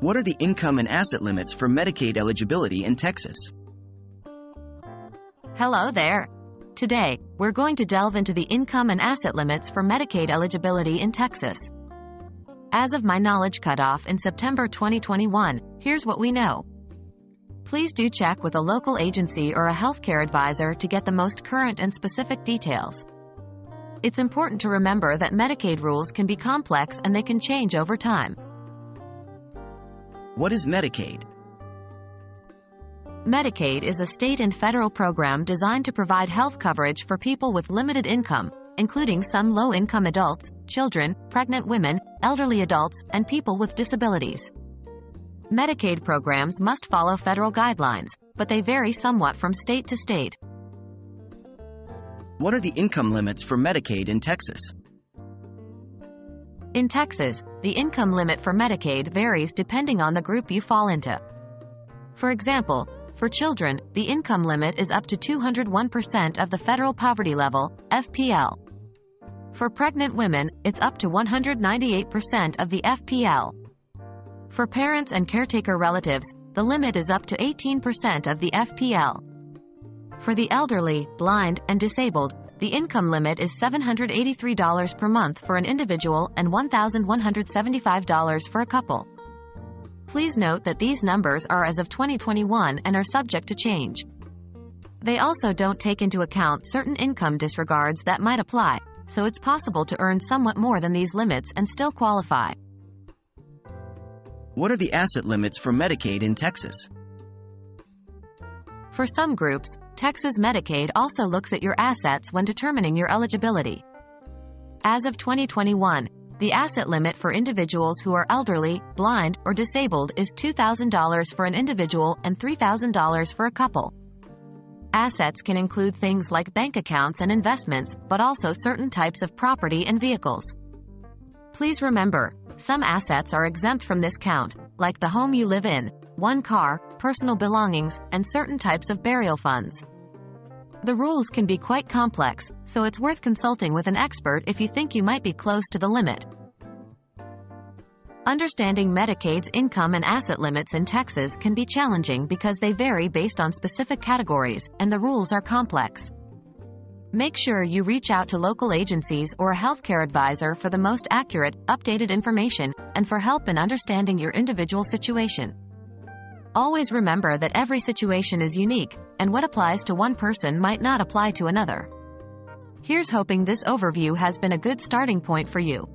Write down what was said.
What are the income and asset limits for Medicaid eligibility in Texas? Hello there. Today, we're going to delve into the income and asset limits for Medicaid eligibility in Texas. As of my knowledge cutoff in September 2021, here's what we know. Please do check with a local agency or a healthcare advisor to get the most current and specific details. It's important to remember that Medicaid rules can be complex and they can change over time. What is Medicaid? Medicaid is a state and federal program designed to provide health coverage for people with limited income, including some low-income adults, children, pregnant women, elderly adults, and people with disabilities. Medicaid programs must follow federal guidelines, but they vary somewhat from state to state. What are the income limits for Medicaid in Texas? In Texas, the income limit for Medicaid varies depending on the group you fall into. For example, for children, the income limit is up to 201% of the federal poverty level, FPL. For pregnant women, it's up to 198% of the FPL. For parents and caretaker relatives, the limit is up to 18% of the FPL. For the elderly, blind, and disabled, the income limit is $783 per month for an individual and $1,175 for a couple. Please note that these numbers are as of 2021 and are subject to change. They also don't take into account certain income disregards that might apply, so it's possible to earn somewhat more than these limits and still qualify. What are the asset limits for Medicaid in Texas? For some groups, Texas Medicaid also looks at your assets when determining your eligibility. As of 2021, the asset limit for individuals who are elderly, blind, or disabled is $2,000 for an individual and $3,000 for a couple. Assets can include things like bank accounts and investments, but also certain types of property and vehicles. Please remember, some assets are exempt from this count, like the home you live in, one car, personal belongings, and certain types of burial funds. The rules can be quite complex, so it's worth consulting with an expert if you think you might be close to the limit. Understanding Medicaid's income and asset limits in Texas can be challenging because they vary based on specific categories, and the rules are complex. Make sure you reach out to local agencies or a healthcare advisor for the most accurate, updated information, and for help in understanding your individual situation. Always remember that every situation is unique, and what applies to one person might not apply to another. Here's hoping this overview has been a good starting point for you.